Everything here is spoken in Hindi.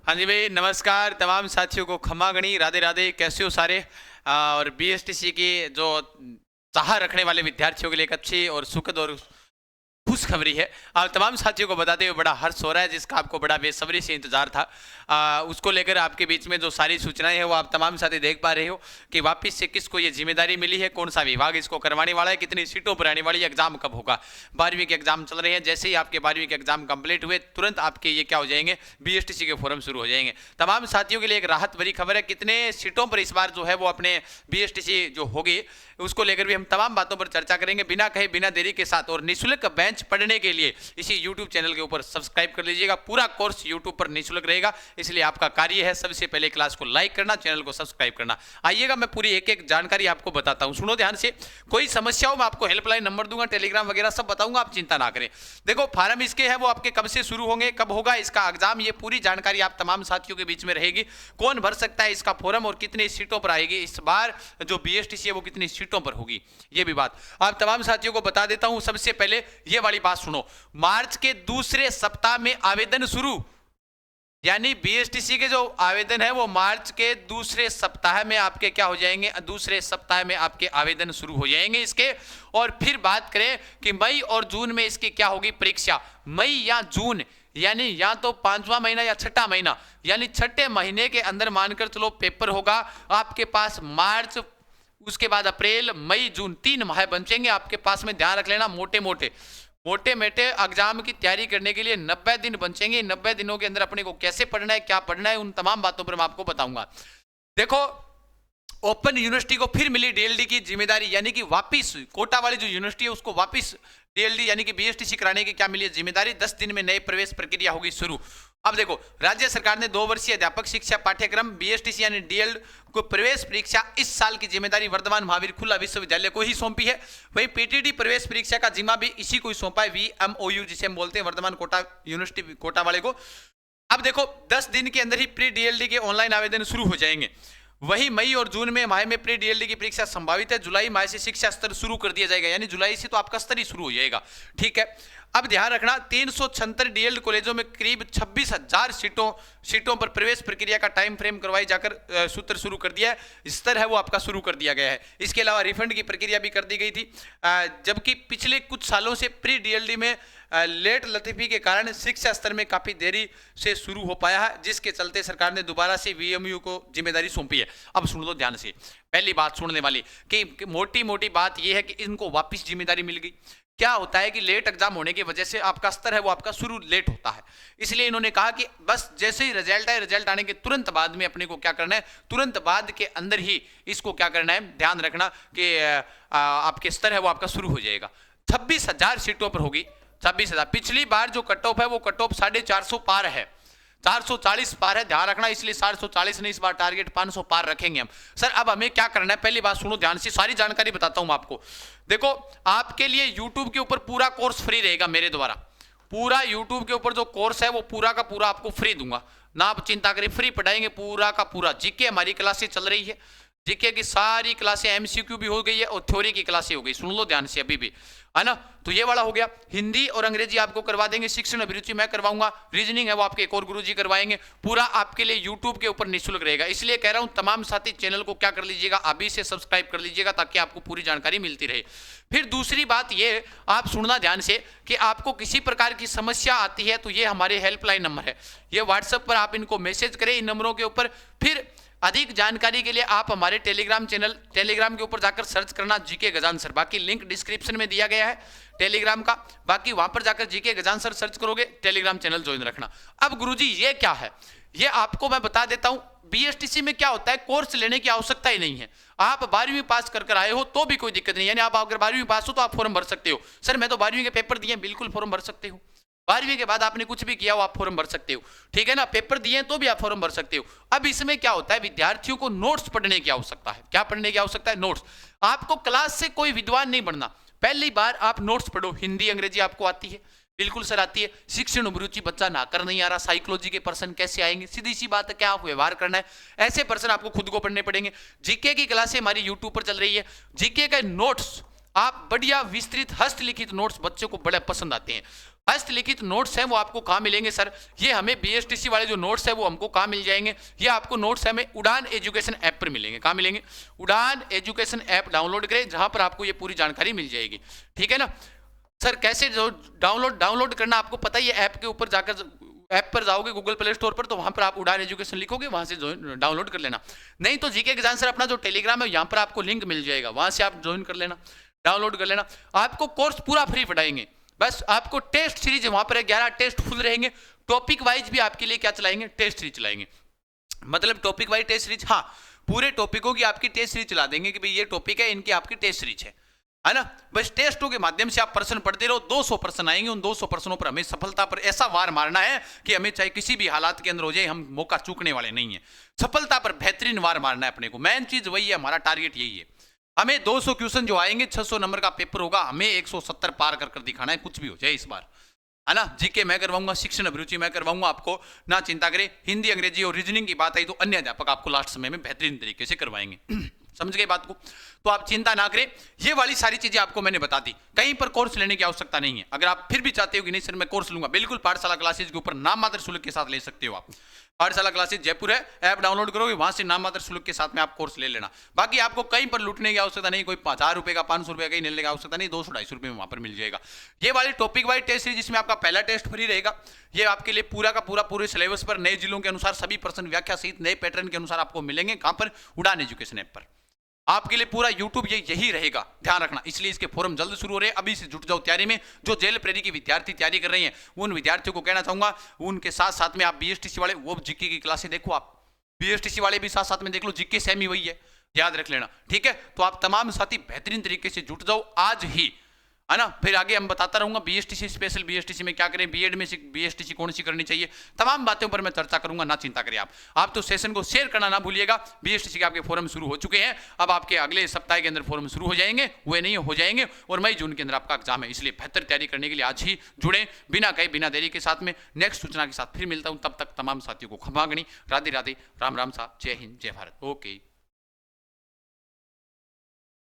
हाँ जी भाई, नमस्कार तमाम साथियों को, खमा गणी, राधे राधे। कैसे हो सारे? और बीएसटीसी की जो चाह रखने वाले विद्यार्थियों के लिए एक अच्छी और सुखद और खुशखबरी है। तमाम साथियों को बताते हुए बड़ा हर्ष हो रहा है, जिसका आपको बड़ा बेसब्री से इंतजार था। उसको लेकर आपके बीच में जो सारी सूचनाएं हैं वो आप तमाम साथी देख पा रहे हो कि वापस से किसको ये जिम्मेदारी मिली है, कौन सा विभाग इसको करवाने वाला है, कितनी सीटों पर आने वाली है, एग्जाम कब होगा। 12वीं के एग्जाम चल रहे हैं, जैसे ही आपके 12वीं के एग्जाम कंप्लीट हुए तुरंत आपके ये क्या हो जाएंगे, बीएसटीसी के फॉर्म शुरू हो जाएंगे। तमाम साथियों के लिए एक राहत भरी खबर है। कितने सीटों पर इस बार जो है वो अपने बीएसटीसी जो होगी उसको लेकर भी हम तमाम बातों पर चर्चा करेंगे, बिना कहे बिना देरी के साथ। और निःशुल्क बेंच पढ़ने के लिए इसी यूट्यूब चैनल के ऊपर सब्सक्राइब कर लीजिएगा। पूरा कोर्स यूट्यूब पर निःशुल्क रहेगा, इसलिए आपका कार्य है सबसे पहले क्लास को लाइक करना, चैनल को सब्सक्राइब करना। आइएगा, मैं पूरी एक एक जानकारी आपको बताता हूं, सुनो ध्यान से। कोई समस्या हो मैं आपको हेल्पलाइन नंबर दूंगा, टेलीग्राम वगैरह सब बताऊंगा, आप चिंता ना करें। देखो, फार्म इसके हैं वो आपके कब से शुरू होंगे, कब होगा इसका एग्जाम, ये पूरी जानकारी आप तमाम साथियों के बीच में रहेगी। कौन भर सकता है इसका फॉर्म और कितनी सीटों पर आएगी इस बार जो बीएसटीसी है वो कितनी सीटों पर होगी, ये भी बात आप तमाम साथियों को बता देता हूं। सबसे पहले ये वाली बात सुनो, मार्च के दूसरे सप्ताह में आवेदन शुरू, यानी बीएसटीसी के जो आवेदन है वो मार्च के दूसरे सप्ताह में आपके क्या हो जाएंगे, दूसरे सप्ताह में आपके आवेदन शुरू हो जाएंगे इसके। और फिर बात करें कि मई और जून में इसकी क्या होगी परीक्षा, मई या जून, यानी या तो 5वां महीना या 6ठा महीना, यानी 6ठे महीने के अंदर मानकर चलो पेपर होगा आपके पास। मार्च, उसके बाद अप्रैल, मई, जून, 3 माह बचेंगे आपके पास में। ध्यान रख लेना, मोटे मोटे एग्जाम की तैयारी करने के लिए 90 दिन बचेंगे। 90 दिनों के अंदर अपने को कैसे पढ़ना है, क्या पढ़ना है, उन तमाम बातों पर मैं आपको बताऊंगा। देखो, ओपन यूनिवर्सिटी को फिर मिली डीएलडी की जिम्मेदारी, यानी कि वापिस कोटा वाली जो यूनिवर्सिटी है उसको वापिस डीएलडी यानी कि बीएसटीसी कराने की क्या मिली है जिम्मेदारी। 10 दिन में नए प्रवेश प्रक्रिया होगी शुरू। अब देखो, राज्य सरकार ने 2 वर्षीय अध्यापक शिक्षा पाठ्यक्रम बीएसटीसी यानी डीएलडी को प्रवेश परीक्षा इस साल की जिम्मेदारी वर्धमान महावीर खुला विश्वविद्यालय को ही सौंपी है। वहीं पीटीडी प्रवेश परीक्षा का जिम्मा भी इसी को ही सौंपा है, वीएमओयू जिसे हम बोलते हैं, वर्धमान कोटा यूनिवर्सिटी कोटा वाले को। अब देखो, 10 दिन के अंदर ही प्री डीएलडी के ऑनलाइन आवेदन शुरू हो जाएंगे। वही मई और जून में माह में प्री डीएलडी की परीक्षा संभावित है। जुलाई माह से शिक्षा स्तर शुरू कर दिया जाएगा, यानी जुलाई से तो आपका स्तर ही शुरू हो जाएगा। ठीक है, अब ध्यान रखना, 376 डीएलडी कॉलेजों में करीब 26,000 सीटों पर प्रवेश प्रक्रिया का टाइम फ्रेम करवाई जाकर सूत्र शुरू कर दिया है, स्तर है वो आपका शुरू कर दिया गया है। इसके अलावा रिफंड की प्रक्रिया भी कर दी गई थी, जबकि पिछले कुछ सालों से प्री डीएलडी में लेट लतीफी के कारण शिक्षा स्तर में काफी देरी से शुरू हो पाया है, जिसके चलते सरकार ने दोबारा से वीएमयू को जिम्मेदारी सौंपी है। अब सुन लो ध्यान से, पहली बात सुनने वाली कि मोटी मोटी बात यह है कि इनको वापस जिम्मेदारी मिल गई। क्या होता है कि लेट एग्जाम होने की वजह से आपका स्तर है वो आपका शुरू लेट होता है, इसलिए इन्होंने कहा कि बस जैसे ही रिजल्ट आए, रिजल्ट आने के तुरंत बाद में अपने को क्या करना है, तुरंत बाद के अंदर ही इसको क्या करना है, ध्यान रखना कि आपके स्तर है वो आपका शुरू हो जाएगा। 26,000 सीटों पर होगी, 26,000। पिछली बार जो कट ऑफ है वो कट ऑफ 450 पार है, 440 पार है, ध्यान रखना, इसलिए 440 नहीं, इस बार टारगेट 500 पार रखेंगे हम। सर अब हमें क्या करना है, पहली बात सुनो ध्यान से, सारी जानकारी बताता हूं आपको। देखो, आपके लिए YouTube के ऊपर पूरा कोर्स फ्री रहेगा मेरे द्वारा। पूरा YouTube के ऊपर जो कोर्स है वो पूरा का पूरा आपको फ्री दूंगा, ना आप चिंता करें, फ्री पढ़ाएंगे पूरा का पूरा। जीके हमारी क्लासेस चल रही है, जीके की सारी क्लासें, एमसीक्यू भी हो गई है और थ्योरी की क्लासें हो गई, सुन लो ध्यान से अभी भी, है ना। तो ये वाला हो गया। हिंदी और अंग्रेजी आपको करवा देंगे, शिक्षण अभिरुचि मैं करवाऊंगा, रीजनिंग है वो आपके एक और गुरुजी करवाएंगे। पूरा आपके लिए यूट्यूब के ऊपर निःशुल्क रहेगा, इसलिए कह रहा हूं तमाम साथी चैनल को क्या कर लीजिएगा, अभी से सब्सक्राइब कर लीजिएगा ताकि आपको पूरी जानकारी मिलती रहे। फिर दूसरी बात ये आप सुनना ध्यान से कि आपको किसी प्रकार की समस्या आती है तो ये हमारे हेल्पलाइन नंबर है, ये व्हाट्सएप पर आप इनको मैसेज करें इन नंबरों के ऊपर। फिर अधिक जानकारी के लिए आप हमारे टेलीग्राम के ऊपर जाकर सर्च करना जीके गजान सर, बाकी लिंक डिस्क्रिप्शन में दिया गया है टेलीग्राम का, बाकी वहां पर जाकर जीके गजान सर सर्च करोगे, टेलीग्राम चैनल ज्वाइन रखना। अब गुरुजी ये क्या है, ये आपको मैं बता देता हूं। बीएसटीसी में क्या होता है, कोर्स लेने की आवश्यकता ही नहीं है, आप 12वीं पास कर आए हो तो भी कोई दिक्कत नहीं, यानी आप अगर 12वीं पास हो तो आप फॉर्म भर सकते हो। सर मैं तो 12वीं के पेपर दिए, बिल्कुल फॉर्म भर सकते हो। 12वीं के बाद आपने कुछ भी किया हो आप फॉर्म भर सकते हो, ठीक है ना, पेपर दिए तो भी आप फॉर्म भर सकते हो। अब इसमें क्या होता है, विद्यार्थियों को नोट्स पढ़ने की आवश्यकता है। क्या पढ़ने की आवश्यकता है, नोट्स। आपको क्लास से कोई विद्वान नहीं बनना, पहली बार आप नोट्स पढ़ो। हिंदी अंग्रेजी आपको आती है, बिल्कुल सर आती है। शिक्षण अभिरुचि बच्चा ना कर नहीं आ रहा, साइकोलॉजी के पर्सन कैसे आएंगे, सीधी सी बात है, क्या आप व्यवहार करना है, ऐसे पर्सन आपको खुद को पढ़ने पड़ेंगे। जीके की क्लासें हमारी यूट्यूब पर चल रही है, जीके का नोट्स आप बढ़िया विस्तृत हस्तलिखित नोट्स बच्चों को बड़े पसंद आते हैं। हस्तलिखित नोट्स हैं वो आपको कहाँ मिलेंगे सर? ये हमें बीएसटीसी वाले जो नोट्स है वो हमको कहाँ मिल जाएंगे? ये आपको नोट्स हमें उड़ान एजुकेशन ऐप पर मिलेंगे। कहाँ मिलेंगे? उड़ान एजुकेशन ऐप डाउनलोड करें, जहां पर आपको ये पूरी जानकारी मिल जाएगी। ठीक है ना सर? कैसे जो डाउनलोड करना आपको पता ही है, ऐप के ऊपर जाकर ऐप पर जाओगे गूगल प्ले स्टोर पर, तो वहां पर आप उड़ान एजुकेशन लिखोगे, वहां से डाउनलोड कर लेना। नहीं तो जीके एग्जाम सर अपना जो टेलीग्राम है यहाँ पर आपको लिंक मिल जाएगा, वहां से आप ज्वाइन कर लेना, डाउनलोड कर लेना। आपको कोर्स पूरा फ्री पढ़ाएंगे, बस आपको टेस्ट सीरीज वहां पर 11 टेस्ट फुल रहेंगे। टॉपिक वाइज भी आपके लिए क्या चलाएंगे? टेस्ट सीरीज चलाएंगे। मतलब टॉपिक वाइज टेस्ट सीरीज, हाँ पूरे टॉपिकों की आपकी टेस्ट सीरीज चला देंगे कि भाई ये टॉपिक है, इनकी आपकी टेस्ट सीरीज है ना। बस टेस्टों के माध्यम से आप प्रश्न पढ़ते रहो, 200 प्रश्न आएंगे, उन 200 प्रश्नों पर हमें सफलता पर ऐसा वार मारना है कि हमें चाहे किसी भी हालात के अंदर हो जाए, हम मौका चूकने वाले नहीं है। सफलता पर बेहतरीन वार मारना है अपने को, मेन चीज वही है, हमारा टारगेट यही है। हमें 200 क्वेश्चन जो आएंगे, 600 नंबर का पेपर होगा, हमें 170 पार कर दिखाना है, कुछ भी हो जाए इस बार, है ना। जीके मैं करवाऊंगा, शिक्षण अभिरुचि मैं करवाऊंगा आपको, ना चिंता करें। हिंदी, अंग्रेजी और रीजनिंग की बात आई तो अन्य अध्यापक आपको लास्ट समय में बेहतरीन तरीके से करवाएंगे। समझ गए बात को? तो आप चिंता ना करें, ये वाली सारी चीजें आपको मैंने बता दी, कहीं पर कोर्स लेने की आवश्यकता नहीं है। अगर आप फिर भी चाहते हो कि नहीं सर मैं कोर्स लूंगा, बिल्कुल पाठशाला क्लासेज के ऊपर नाम मात्र शुल्क के साथ ले सकते हो आप। पाठशाला क्लासेज जयपुर है, ऐप डाउनलोड करोगे, वहां से नाम मात्र शुल्क के साथ में आप कोर्स ले लेना। बाकी आपको कहीं पर लूटने की आवश्यकता नहीं, कोई 1000 रुपए का 500 रुपए का ही लेने की आवश्यकता नहीं, 200-250 रुपए में वहां पर मिल जाएगा। ये वाली टॉपिक वाइज टेस्ट सीरीज, जिसमें आपका पहला टेस्ट फ्री रहेगा, ये आपके लिए पूरा का पूरा पूरे सिलेबस पर नए जिलों के अनुसार सभी प्रश्न व्याख्या सहित नए पैटर्न के अनुसार आपको मिलेंगे। कहां पर? उड़ान एजुकेशन ऐप पर। आपके लिए पूरा यूट्यूब यही रहेगा, ध्यान रखना। इसलिए इसके फोरम जल्द शुरू हो रहे हैं, अभी से जुट जाओ तैयारी में। जो जेल प्रेरी की विद्यार्थी तैयारी कर रहे हैं, उन विद्यार्थियों को कहना चाहूंगा, उनके साथ साथ में आप बीएसटीसी वाले वो जीके की क्लासें देखो, आप बीएसटीसी वाले भी साथ साथ में देख लो, जीके सेम ही वही है, याद रख लेना। ठीक है, तो आप तमाम साथी बेहतरीन तरीके से जुट जाओ आज ही, है ना। फिर आगे हम बताता रहूंगा बीएसटीसी स्पेशल, बीएसटीसी में क्या करें, बीएड में बीएसटीसी कौन सी करनी चाहिए, तमाम बातों पर मैं चर्चा करूंगा, ना चिंता करें आप तो सेशन को शेयर करना ना भूलिएगा। बीएसटीसी के आपके फोरम शुरू हो चुके हैं, अब आपके अगले सप्ताह के अंदर फोरम शुरू हो जाएंगे, हुए नहीं हो जाएंगे, और मई जून के अंदर आपका एग्जाम है। इसलिए बेहतर तैयारी करने के लिए आज ही जुड़े, बिना कहे बिना देरी के साथ में। नेक्स्ट सूचना के साथ फिर मिलता हूं, तब तक तमाम साथियों को खमागणी, राधे राधे, राम राम सा, जय हिंद, जय भारत। ओके।